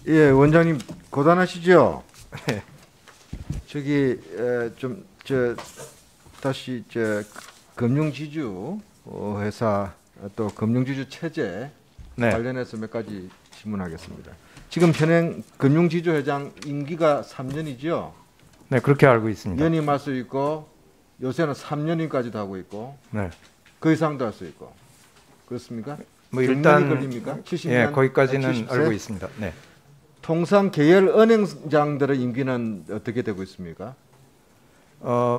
예, 원장님 고단하시죠? 저기 좀 다시 금융지주 회사 또 금융지주 체제 네, 관련해서 몇 가지 질문하겠습니다. 지금 현행 금융지주 회장 임기가 3년이죠? 네 그렇게 알고 있습니다. 연임할 수 있고 요새는 3년임까지도 하고 있고 네, 그 이상도 할 수 있고 그렇습니까? 뭐 정년이 일단 걸립니까? 70년? 예 거기까지는 70세? 알고 있습니다. 네, 통상 계열 은행장들의 임기는 어떻게 되고 있습니까?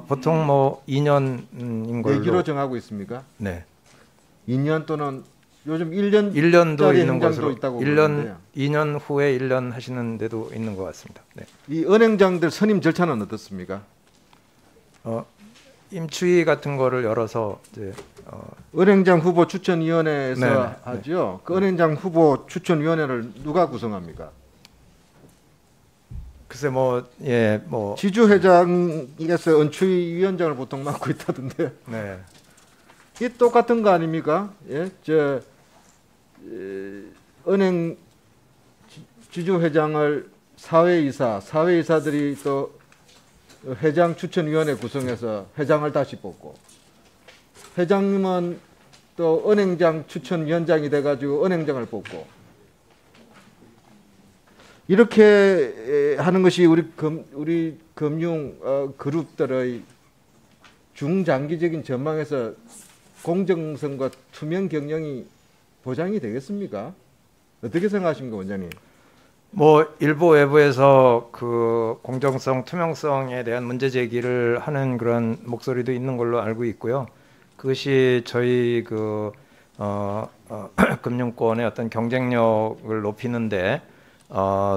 보통 뭐 2년인 걸로. 내기로 정하고 있습니까? 네, 2년 또는 요즘 1년 1년도 있는 행장도 것으로 있다고 1년, 그러는데요. 2년 후에 1년 하시는 데도 있는 것 같습니다. 네. 이 은행장들 선임 절차는 어떻습니까? 임추위 같은 거를 열어서 이제 은행장 후보 추천위원회에서 네, 하죠. 그 은행장 후보 추천위원회를 누가 구성합니까? 글쎄 뭐 예 뭐 지주회장에서 은추위 위원장을 보통 맡고 있다던데. 네. 이 똑같은 거 아닙니까? 예, 은행 지주회장을 사회이사들이 또 회장 추천위원회 구성해서 회장을 다시 뽑고 회장님은 또 은행장 추천위원장이 돼가지고 은행장을 뽑고 이렇게 하는 것이 우리 금융 그룹들의 중장기적인 전망에서 공정성과 투명 경영이 보장이 되겠습니까? 어떻게 생각하십니까, 원장님? 뭐 일부 외부에서 그 공정성, 투명성에 대한 문제 제기를 하는 그런 목소리도 있는 걸로 알고 있고요. 그것이 저희 금융권의 어떤 경쟁력을 높이는데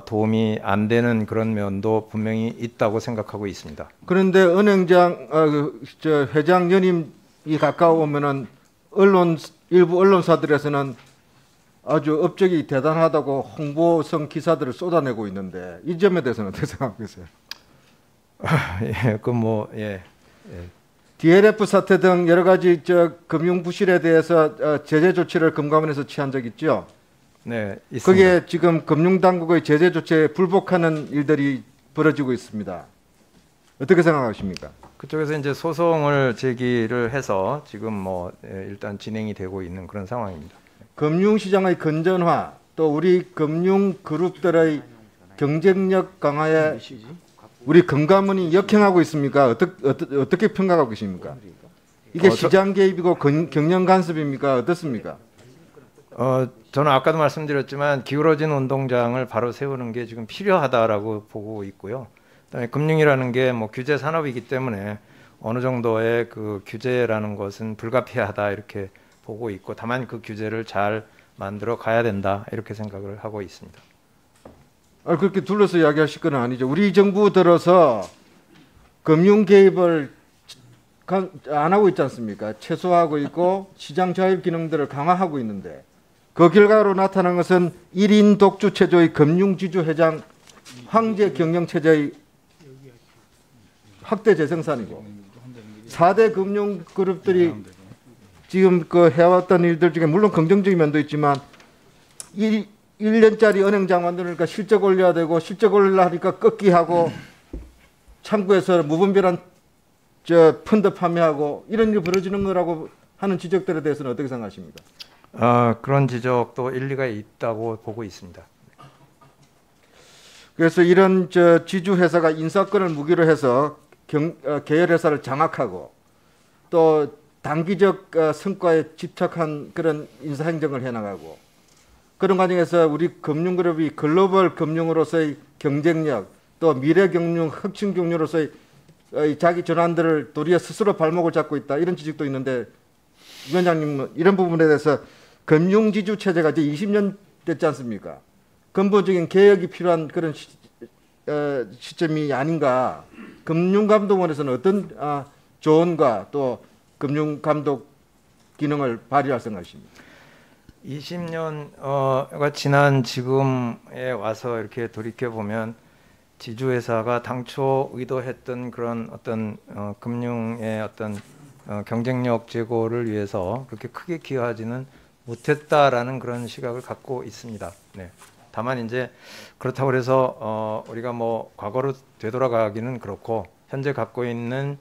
도움이 안 되는 그런 면도 분명히 있다고 생각하고 있습니다. 그런데 은행장, 회장 연임이 가까우면은 일부 언론사들에서는 아주 업적이 대단하다고 홍보성 기사들을 쏟아내고 있는데 이 점에 대해서는 어떻게 생각하고 계세요? 예, 그 뭐 예. DLF 사태 등 여러 가지 금융 부실에 대해서 제재 조치를 금감원에서 취한 적 있죠? 네, 있습니다. 그게 지금 금융당국의 제재 조치에 불복하는 일들이 벌어지고 있습니다. 어떻게 생각하십니까? 그쪽에서 이제 소송을 제기를 해서 지금 뭐 일단 진행이 되고 있는 그런 상황입니다. 금융시장의 건전화 또 우리 금융 그룹들의 경쟁력 강화에 우리 금감원이 역행하고 있습니까? 어떻게 평가하고 계십니까? 이게 시장 개입이고 경영 간섭입니까? 어떻습니까? 저는 아까도 말씀드렸지만 기울어진 운동장을 바로 세우는 게 지금 필요하다라고 보고 있고요. 그다음에 금융이라는 게 뭐 규제 산업이기 때문에 어느 정도의 그 규제라는 것은 불가피하다 이렇게 보고 있고 다만 그 규제를 잘 만들어 가야 된다 이렇게 생각을 하고 있습니다. 그렇게 둘러서 이야기하실 건 아니죠. 우리 정부 들어서 금융 개입을 안 하고 있지 않습니까? 최소화하고 있고 시장 자율 기능들을 강화하고 있는데 그 결과로 나타난 것은 1인 독주 체제의 금융지주 회장 황제 경영 체제의 확대 재생산이고 4대 금융 그룹들이 지금 해왔던 일들 중에 물론 긍정적인 면도 있지만 1년짜리 은행장 만드니까 실적 올려야 되고 실적 올리려니까 꺾기 하고 창구에서 무분별한 펀드 판매하고 이런 일이 벌어지는 거라고 하는 지적들에 대해서는 어떻게 생각하십니까? 그런 지적도 일리가 있다고 보고 있습니다. 그래서 이런 지주 회사가 인사권을 무기로 해서 계열 회사를 장악하고 또 단기적 성과에 집착한 그런 인사 행정을 해나가고 그런 과정에서 우리 금융그룹이 글로벌 금융으로서의 경쟁력 또 미래 금융 혁신 경영으로서의 자기 전환들을 도리어 스스로 발목을 잡고 있다 이런 지적도 있는데 위원장님 이런 부분에 대해서 금융지주 체제가 이제 20년 됐지 않습니까? 근본적인 개혁이 필요한 그런 시점이 아닌가. 금융감독원에서는 어떤 조언과 또 금융감독 기능을 발휘할 생각이십니까? 20년가 지난 지금에 와서 이렇게 돌이켜 보면 지주회사가 당초 의도했던 그런 어떤 금융의 어떤 경쟁력 제고를 위해서 그렇게 크게 기여하지는 못했다라는 그런 시각을 갖고 있습니다. 네. 다만 이제 그렇다고 해서 우리가 뭐 과거로 되돌아가기는 그렇고 현재 갖고 있는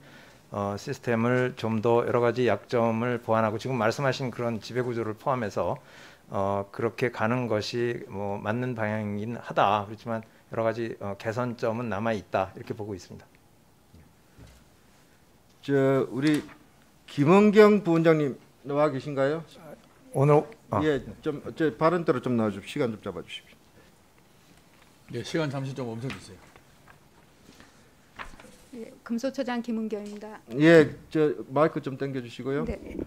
시스템을 좀 더 여러 가지 약점을 보완하고 지금 말씀하신 그런 지배 구조를 포함해서 그렇게 가는 것이 뭐 맞는 방향이긴 하다. 그렇지만 여러 가지 개선점은 남아 있다 이렇게 보고 있습니다. 저 우리 김은경 부원장님 나와 계신가요? 오늘 예, 좀 저 발언대로 좀 나와주십시오. 시간 좀 잡아주십시오. 네, 시간 잠시 좀 멈춰주세요. 예, 금소처장 김은경입니다. 예, 저 마이크 좀 당겨주시고요. 네.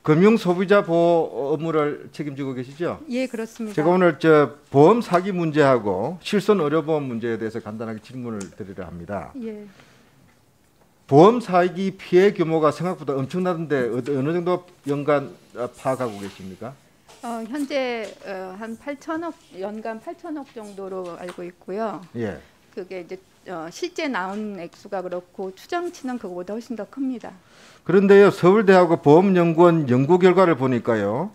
금융 소비자 보호 업무를 책임지고 계시죠? 예, 그렇습니다. 제가 오늘 저 보험 사기 문제하고 실손 의료보험 문제에 대해서 간단하게 질문을 드리려 합니다. 예. 보험 사기 피해 규모가 생각보다 엄청나던데 어느 정도 연간 파악하고 계십니까? 현재 한 8천억 연간 8천억 정도로 알고 있고요. 예. 그게 이제 실제 나온 액수가 그렇고 추정치는 그거보다 훨씬 더 큽니다. 그런데요, 서울대하고 보험연구원 연구 결과를 보니까요,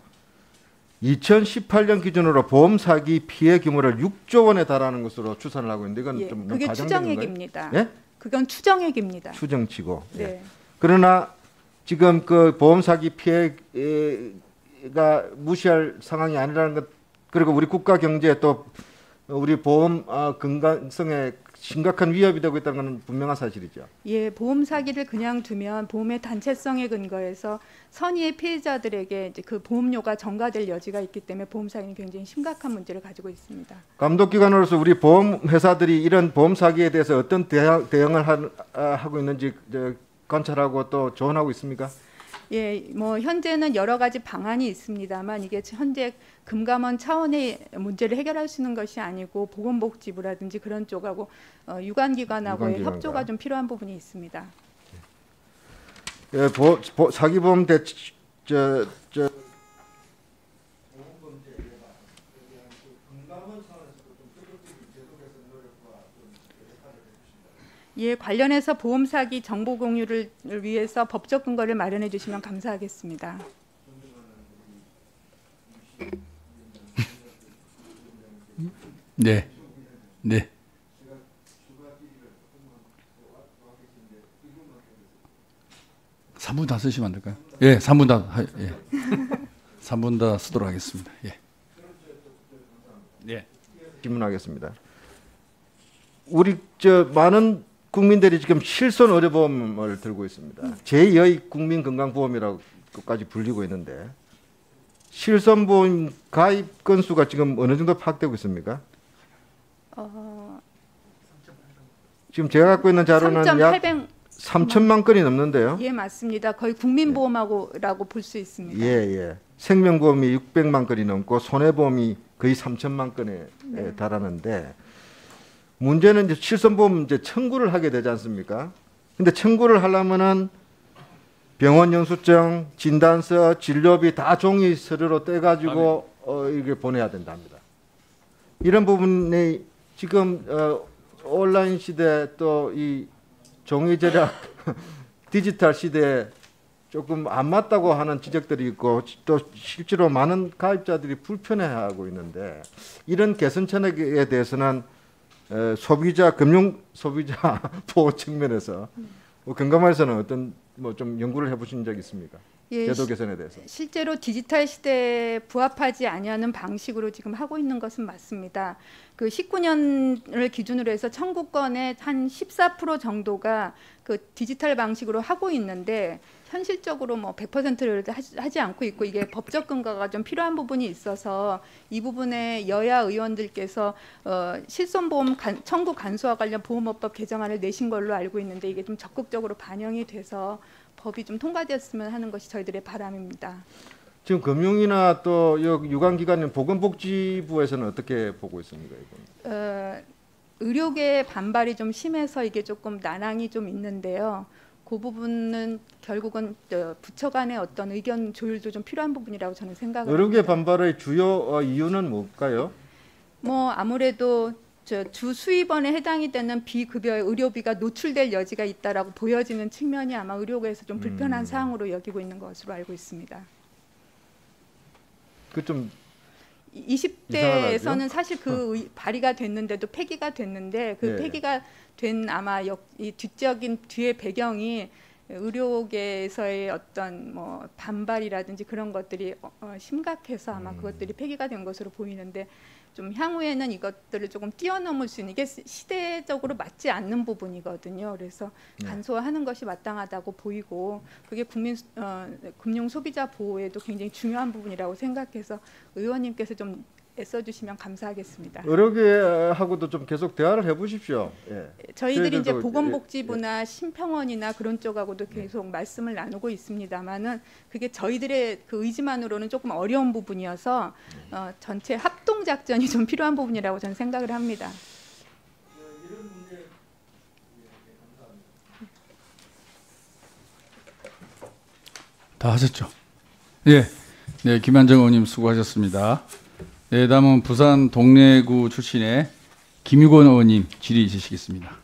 2018년 기준으로 보험 사기 피해 규모를 6조 원에 달하는 것으로 추산을 하고 있는데 이건 예, 좀 그게 과장된 추정액입니다. 건가요? 예? 그건 추정액입니다. 추정치고. 네. 예. 그러나 지금 그 보험 사기 피해가 무시할 상황이 아니라는 것, 그리고 우리 국가 경제에 또 우리 보험 건강성에 심각한 위협이 되고 있다는 것은 분명한 사실이죠. 예, 보험 사기를 그냥 두면 보험의 단체성에 근거해서 선의의 피해자들에게 이제 그 보험료가 전가될 여지가 있기 때문에 보험 사기는 굉장히 심각한 문제를 가지고 있습니다. 감독기관으로서 우리 보험 회사들이 이런 보험 사기에 대해서 어떤 대응을 하고 있는지 관찰하고 또 조언하고 있습니까? 예, 뭐 현재는 여러 가지 방안이 있습니다만 이게 현재 금감원 차원의 문제를 해결할 수 있는 것이 아니고 보건복지부라든지 그런 쪽하고 유관기관하고의 유관기관과. 협조가 좀 필요한 부분이 있습니다. 예, 사기보험 저 예, 관련해서 보험 사기 정보 공유를 위해서 법적 근거를 마련해 주시면 감사하겠습니다. 네, 네. (3분) 다 쓰시면 안 될까요? 예, 3분 다. 예. 3분 다 쓰도록 하겠습니다. 예. 예. 질문하겠습니다. 우리 저 많은 국민들이 지금 실손 의료보험을 들고 있습니다. 제2의 국민건강보험이라고까지 불리고 있는데 실손보험 가입 건수가 지금 어느 정도 파악되고 있습니까? 지금 제가 갖고 있는 자료는 약 3,800 3천만 건이 넘는데요. 예, 맞습니다. 거의 국민보험하고라고 볼 수 있습니다. 예, 예. 생명보험이 600만 건이 넘고 손해보험이 거의 3천만 건에 달하는데 문제는 이제 실손보험 이제 청구를 하게 되지 않습니까? 근데 청구를 하려면은 병원 영수증, 진단서, 진료비 다 종이 서류로 떼가지고 이게 보내야 된답니다. 이런 부분이 지금 온라인 시대 또 이 종이 절약 디지털 시대에 조금 안 맞다고 하는 지적들이 있고 또 실제로 많은 가입자들이 불편해하고 있는데 이런 개선책에 대해서는 소비자 금융 소비자 보호 측면에서 건강관에서는 어떤 뭐 좀 연구를 해보신 적 있습니까? 예, 제도 개선에 대해서. 실제로 디지털 시대에 부합하지 아니하는 방식으로 지금 하고 있는 것은 맞습니다. 그 19년을 기준으로 해서 청구권의 한 14% 정도가 그 디지털 방식으로 하고 있는데 현실적으로 뭐 100%를 하지 않고 있고 이게 법적 근거가 좀 필요한 부분이 있어서 이 부분에 여야 의원들께서 실손보험 청구 간소화 관련 보험업법 개정안을 내신 걸로 알고 있는데 이게 좀 적극적으로 반영이 돼서 법이 좀 통과되었으면 하는 것이 저희들의 바람입니다. 지금 금융이나 또 유관기관인 보건복지부에서는 어떻게 보고 있습니까? 이건? 의료계의 반발이 좀 심해서 이게 조금 난항이 좀 있는데요. 그 부분은 결국은 부처 간의 어떤 의견 조율도 좀 필요한 부분이라고 저는 생각을 의료계 합니다. 반발의 주요 이유는 뭘까요? 뭐 아무래도 주 수입원에 해당이 되는 비급여 의료비가 노출될 여지가 있다라고 보여지는 측면이 아마 의료계에서 좀 불편한 사항으로 여기고 있는 것으로 알고 있습니다. 그 좀 20대에서는 사실 그 발의가 됐는데도 폐기가 됐는데 그 예. 폐기가 된 아마 이 뒤적인 뒤의 배경이 의료계에서의 어떤 뭐 반발이라든지 그런 것들이 심각해서 아마 그것들이 폐기가 된 것으로 보이는데 좀 향후에는 이것들을 조금 뛰어넘을 수 있는 이게 시대적으로 맞지 않는 부분이거든요. 그래서 간소화하는 것이 마땅하다고 보이고 그게 금융 소비자 보호에도 굉장히 중요한 부분이라고 생각해서 의원님께서 좀 애써주시면 감사하겠습니다. 의료계하고도 좀 계속 대화를 해보십시오. 예. 저희들이 이제 저희들도 보건복지부나 심평원이나 그런 쪽하고도 계속 말씀을 나누고 있습니다만은 그게 저희들의 그 의지만으로는 조금 어려운 부분이어서 전체 합동 작전이 좀 필요한 부분이라고 저는 생각을 합니다. 다 하셨죠? 예, 네, 김한정 의원님 수고하셨습니다. 네, 다음은 부산 동래구 출신의 김유건 의원님 질의 주시겠습니다.